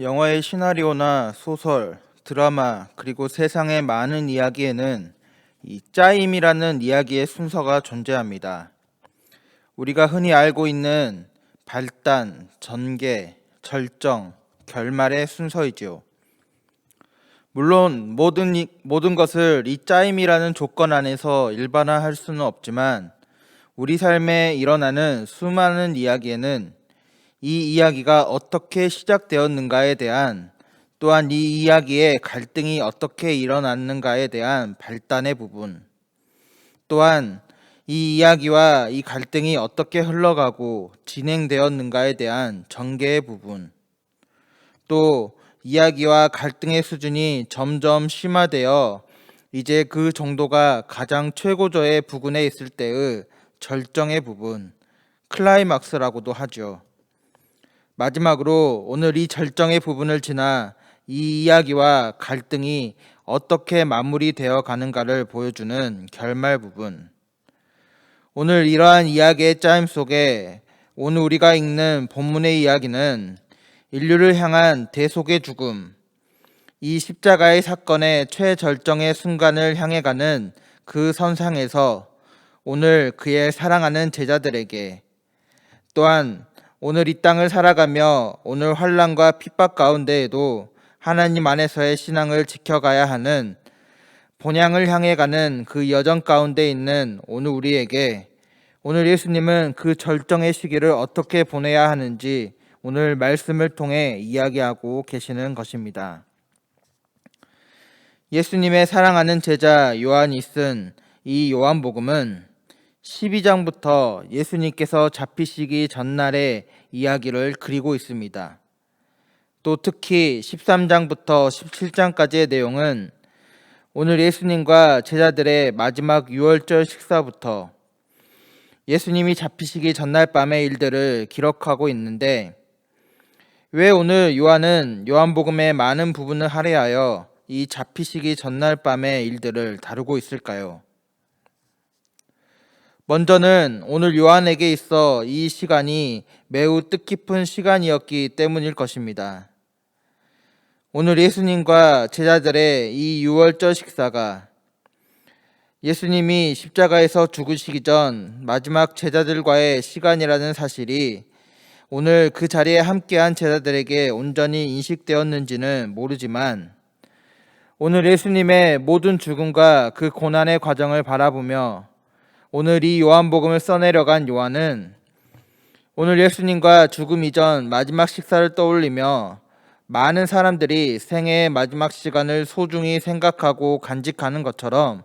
영화의 시나리오나 소설, 드라마, 그리고 세상의 많은 이야기에는 이 짜임이라는 이야기의 순서가 존재합니다. 우리가 흔히 알고 있는 발단, 전개, 절정, 결말의 순서이지요. 물론 모든 것을 이 짜임이라는 조건 안에서 일반화할 수는 없지만 우리 삶에 일어나는 수많은 이야기에는 이 이야기가 어떻게 시작되었는가에 대한, 또한 이 이야기의 갈등이 어떻게 일어났는가에 대한 발단의 부분, 또한 이 이야기와 이 갈등이 어떻게 흘러가고 진행되었는가에 대한 전개의 부분, 또 이야기와 갈등의 수준이 점점 심화되어 이제 그 정도가 가장 최고조의 부근에 있을 때의 절정의 부분, 클라이막스라고도 하죠. 마지막으로 오늘 이 절정의 부분을 지나 이 이야기와 갈등이 어떻게 마무리되어 가는가를 보여주는 결말 부분. 오늘 이러한 이야기의 짜임 속에 오늘 우리가 읽는 본문의 이야기는 인류를 향한 대속의 죽음, 이 십자가의 사건의 최절정의 순간을 향해 가는 그 선상에서 오늘 그의 사랑하는 제자들에게, 또한 오늘 이 땅을 살아가며 오늘 환난과 핍박 가운데에도 하나님 안에서의 신앙을 지켜가야 하는 본향을 향해 가는 그 여정 가운데 있는 오늘 우리에게 오늘 예수님은 그 절정의 시기를 어떻게 보내야 하는지 오늘 말씀을 통해 이야기하고 계시는 것입니다. 예수님의 사랑하는 제자 요한이 쓴 이 요한복음은 12장부터 예수님께서 잡히시기 전날의 이야기를 그리고 있습니다. 또 특히 13장부터 17장까지의 내용은 오늘 예수님과 제자들의 마지막 유월절 식사부터 예수님이 잡히시기 전날 밤의 일들을 기록하고 있는데, 왜 오늘 요한은 요한복음의 많은 부분을 할애하여 이 잡히시기 전날 밤의 일들을 다루고 있을까요? 먼저는 오늘 요한에게 있어 이 시간이 매우 뜻깊은 시간이었기 때문일 것입니다. 오늘 예수님과 제자들의 이 유월절 식사가 예수님이 십자가에서 죽으시기 전 마지막 제자들과의 시간이라는 사실이 오늘 그 자리에 함께한 제자들에게 온전히 인식되었는지는 모르지만, 오늘 예수님의 모든 죽음과 그 고난의 과정을 바라보며 오늘 이 요한복음을 써내려간 요한은 오늘 예수님과 죽음 이전 마지막 식사를 떠올리며 많은 사람들이 생애의 마지막 시간을 소중히 생각하고 간직하는 것처럼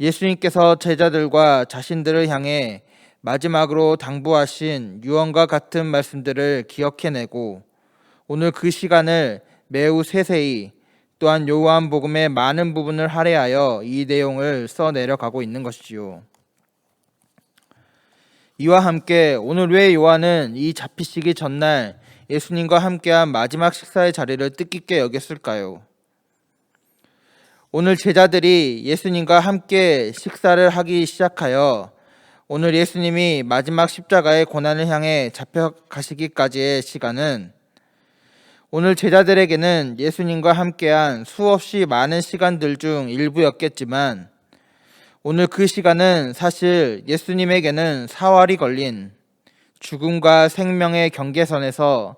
예수님께서 제자들과 자신들을 향해 마지막으로 당부하신 유언과 같은 말씀들을 기억해내고 오늘 그 시간을 매우 세세히, 또한 요한복음의 많은 부분을 할애하여 이 내용을 써내려가고 있는 것이지요. 이와 함께 오늘 왜 요한은 이 잡히시기 전날 예수님과 함께한 마지막 식사의 자리를 뜻깊게 여겼을까요? 오늘 제자들이 예수님과 함께 식사를 하기 시작하여 오늘 예수님이 마지막 십자가의 고난을 향해 잡혀가시기까지의 시간은 오늘 제자들에게는 예수님과 함께한 수없이 많은 시간들 중 일부였겠지만, 오늘 그 시간은 사실 예수님에게는 사활이 걸린 죽음과 생명의 경계선에서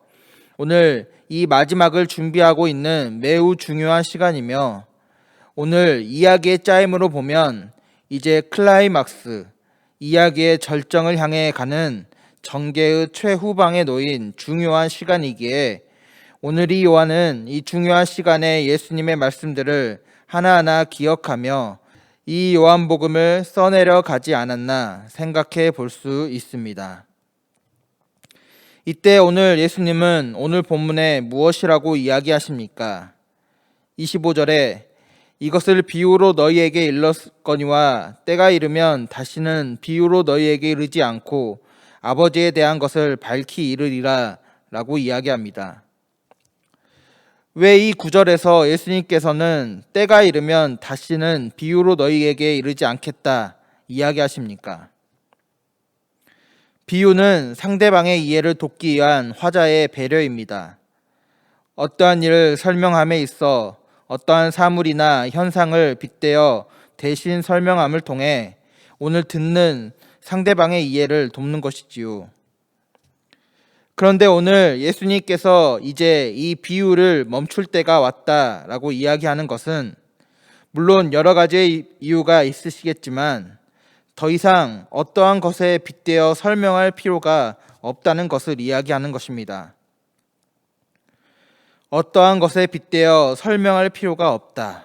오늘 이 마지막을 준비하고 있는 매우 중요한 시간이며, 오늘 이야기의 짜임으로 보면 이제 클라이막스, 이야기의 절정을 향해 가는 전개의 최후방에 놓인 중요한 시간이기에 오늘 이 요한은 이 중요한 시간에 예수님의 말씀들을 하나하나 기억하며 이 요한복음을 써내려 가지 않았나 생각해 볼 수 있습니다. 이때 오늘 예수님은 오늘 본문에 무엇이라고 이야기하십니까? 25절에 이것을 비유로 너희에게 일렀거니와 때가 이르면 다시는 비유로 너희에게 이르지 않고 아버지에 대한 것을 밝히 이르리라 라고 이야기합니다. 왜 이 구절에서 예수님께서는 때가 이르면 다시는 비유로 너희에게 이르지 않겠다 이야기하십니까? 비유는 상대방의 이해를 돕기 위한 화자의 배려입니다. 어떠한 일을 설명함에 있어 어떠한 사물이나 현상을 빗대어 대신 설명함을 통해 오늘 듣는 상대방의 이해를 돕는 것이지요. 그런데 오늘 예수님께서 이제 이 비유를 멈출 때가 왔다라고 이야기하는 것은 물론 여러 가지의 이유가 있으시겠지만 더 이상 어떠한 것에 빗대어 설명할 필요가 없다는 것을 이야기하는 것입니다. 어떠한 것에 빗대어 설명할 필요가 없다.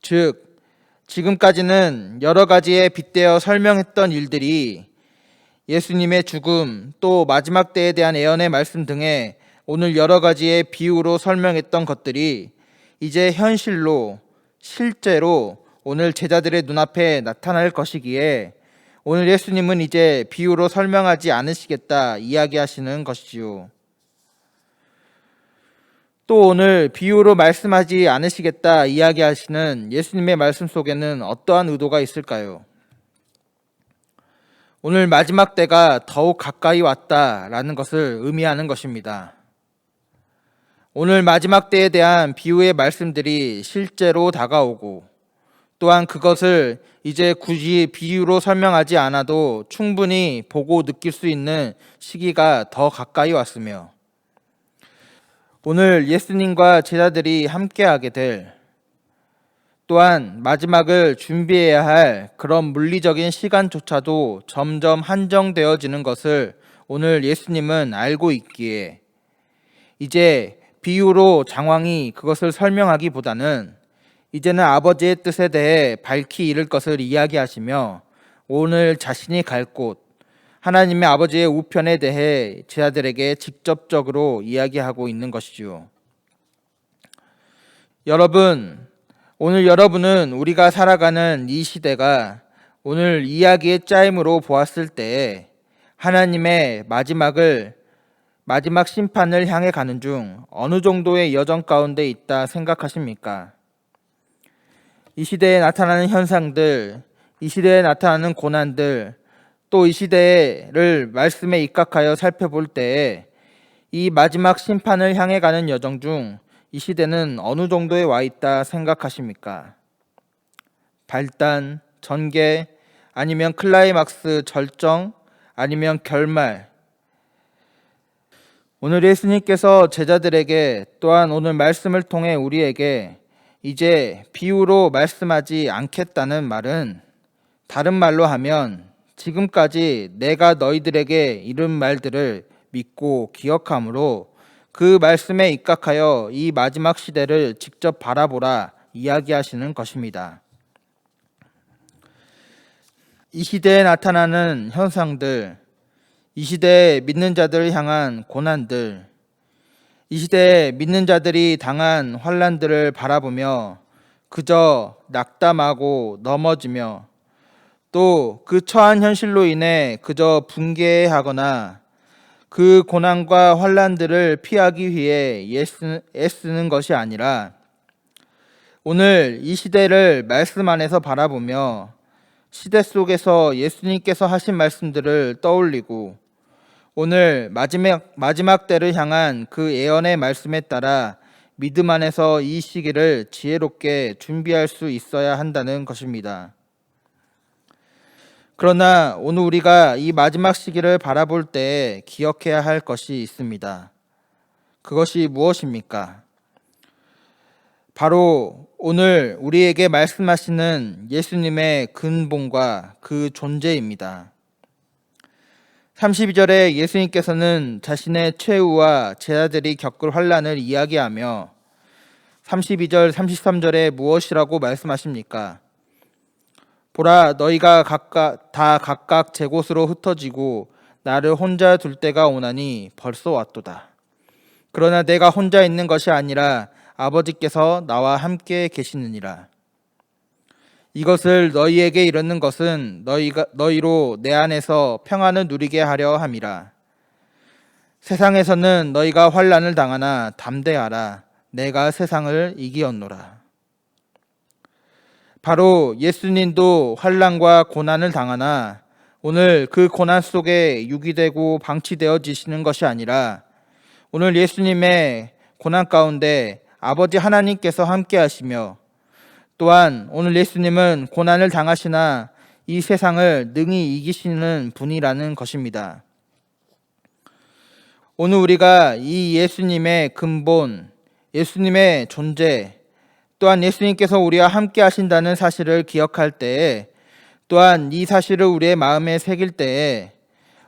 즉, 지금까지는 여러 가지에 빗대어 설명했던 일들이 예수님의 죽음, 또 마지막 때에 대한 예언의 말씀 등의 오늘 여러 가지의 비유로 설명했던 것들이 이제 현실로, 실제로 오늘 제자들의 눈앞에 나타날 것이기에 오늘 예수님은 이제 비유로 설명하지 않으시겠다 이야기하시는 것이지요. 또 오늘 비유로 말씀하지 않으시겠다 이야기하시는 예수님의 말씀 속에는 어떠한 의도가 있을까요? 오늘 마지막 때가 더욱 가까이 왔다라는 것을 의미하는 것입니다. 오늘 마지막 때에 대한 비유의 말씀들이 실제로 다가오고 또한 그것을 이제 굳이 비유로 설명하지 않아도 충분히 보고 느낄 수 있는 시기가 더 가까이 왔으며 오늘 예수님과 제자들이 함께하게 될 또한 마지막을 준비해야 할 그런 물리적인 시간조차도 점점 한정되어지는 것을 오늘 예수님은 알고 있기에 이제 비유로 장황히 그것을 설명하기보다는 이제는 아버지의 뜻에 대해 밝히 이를 것을 이야기하시며 오늘 자신이 갈 곳, 하나님의 아버지의 우편에 대해 제자들에게 직접적으로 이야기하고 있는 것이죠. 여러분, 오늘 여러분은 우리가 살아가는 이 시대가 오늘 이야기의 짜임으로 보았을 때 하나님의 마지막 심판을 향해 가는 중 어느 정도의 여정 가운데 있다 생각하십니까? 이 시대에 나타나는 현상들, 이 시대에 나타나는 고난들, 또 이 시대를 말씀에 입각하여 살펴볼 때 이 마지막 심판을 향해 가는 여정 중 이 시대는 어느 정도에 와 있다 생각하십니까? 발단, 전개, 아니면 클라이막스 절정, 아니면 결말. 오늘 예수님께서 제자들에게 또한 오늘 말씀을 통해 우리에게 이제 비유로 말씀하지 않겠다는 말은 다른 말로 하면 지금까지 내가 너희들에게 이른 말들을 믿고 기억함으로 그 말씀에 입각하여 이 마지막 시대를 직접 바라보라 이야기하시는 것입니다. 이 시대에 나타나는 현상들, 이 시대에 믿는 자들을 향한 고난들, 이 시대에 믿는 자들이 당한 환난들을 바라보며 그저 낙담하고 넘어지며 또 그 처한 현실로 인해 그저 분개하거나 그 고난과 환난들을 피하기 위해 애쓰는 것이 아니라 오늘 이 시대를 말씀 안에서 바라보며 시대 속에서 예수님께서 하신 말씀들을 떠올리고 오늘 마지막 때를 향한 그 예언의 말씀에 따라 믿음 안에서 이 시기를 지혜롭게 준비할 수 있어야 한다는 것입니다. 그러나 오늘 우리가 이 마지막 시기를 바라볼 때 기억해야 할 것이 있습니다. 그것이 무엇입니까? 바로 오늘 우리에게 말씀하시는 예수님의 근본과 그 존재입니다. 32절에 예수님께서는 자신의 최후와 제자들이 겪을 환난을 이야기하며 32절, 33절에 무엇이라고 말씀하십니까? 보라, 너희가 각각 제 곳으로 흩어지고 나를 혼자 둘 때가 오나니 벌써 왔도다. 그러나 내가 혼자 있는 것이 아니라 아버지께서 나와 함께 계시느니라. 이것을 너희에게 이르는 것은 너희로 내 안에서 평안을 누리게 하려 함이라. 세상에서는 너희가 환난을 당하나 담대하라. 내가 세상을 이기었노라. 바로 예수님도 환난과 고난을 당하나 오늘 그 고난 속에 유기되고 방치되어지시는 것이 아니라 오늘 예수님의 고난 가운데 아버지 하나님께서 함께 하시며, 또한 오늘 예수님은 고난을 당하시나 이 세상을 능히 이기시는 분이라는 것입니다. 오늘 우리가 이 예수님의 근본, 예수님의 존재, 또한 예수님께서 우리와 함께 하신다는 사실을 기억할 때에, 또한 이 사실을 우리의 마음에 새길 때에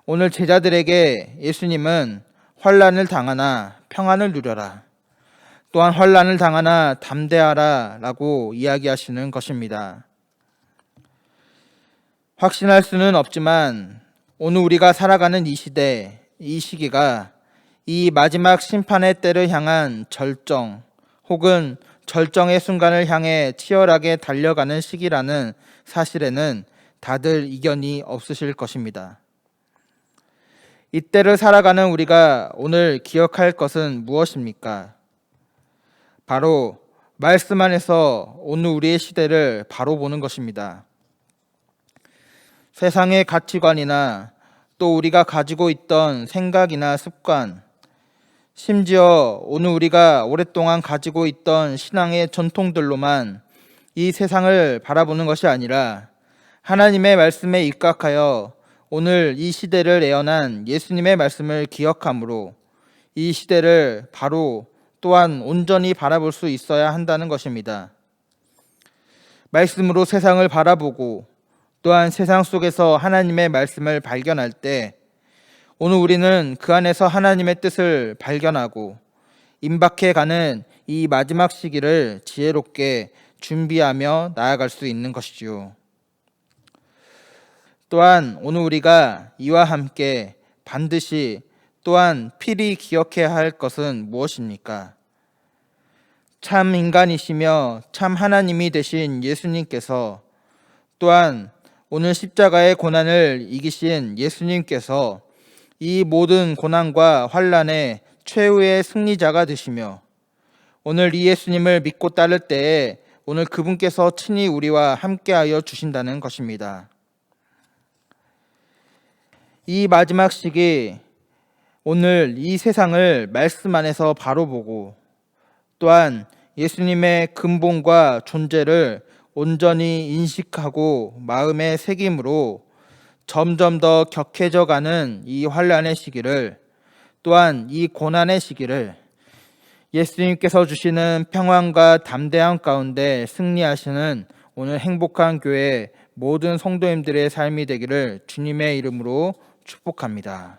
오늘 제자들에게 예수님은 환난을 당하나 평안을 누려라, 또한 환난을 당하나 담대하라 라고 이야기하시는 것입니다. 확신할 수는 없지만 오늘 우리가 살아가는 이 시대, 이 시기가 이 마지막 심판의 때를 향한 절정 혹은 절정의 순간을 향해 치열하게 달려가는 시기라는 사실에는 다들 이견이 없으실 것입니다. 이때를 살아가는 우리가 오늘 기억할 것은 무엇입니까? 바로 말씀 안에서 오늘 우리의 시대를 바로 보는 것입니다. 세상의 가치관이나 또 우리가 가지고 있던 생각이나 습관, 심지어 오늘 우리가 오랫동안 가지고 있던 신앙의 전통들로만 이 세상을 바라보는 것이 아니라 하나님의 말씀에 입각하여 오늘 이 시대를 예언한 예수님의 말씀을 기억함으로 이 시대를 바로 또한 온전히 바라볼 수 있어야 한다는 것입니다. 말씀으로 세상을 바라보고 또한 세상 속에서 하나님의 말씀을 발견할 때 오늘 우리는 그 안에서 하나님의 뜻을 발견하고 임박해 가는 이 마지막 시기를 지혜롭게 준비하며 나아갈 수 있는 것이지요. 또한 오늘 우리가 이와 함께 반드시 또한 필히 기억해야 할 것은 무엇입니까? 참 인간이시며 참 하나님이 되신 예수님께서, 또한 오늘 십자가의 고난을 이기신 예수님께서 이 모든 고난과 환난의 최후의 승리자가 되시며, 오늘 이 예수님을 믿고 따를 때에 오늘 그분께서 친히 우리와 함께하여 주신다는 것입니다. 이 마지막 시기, 오늘 이 세상을 말씀 안에서 바로 보고 또한 예수님의 근본과 존재를 온전히 인식하고 마음에 새김으로 점점 더 격해져 가는 이 환난의 시기를, 또한 이 고난의 시기를 예수님께서 주시는 평안과 담대함 가운데 승리하시는 오늘 행복한 교회 모든 성도님들의 삶이 되기를 주님의 이름으로 축복합니다.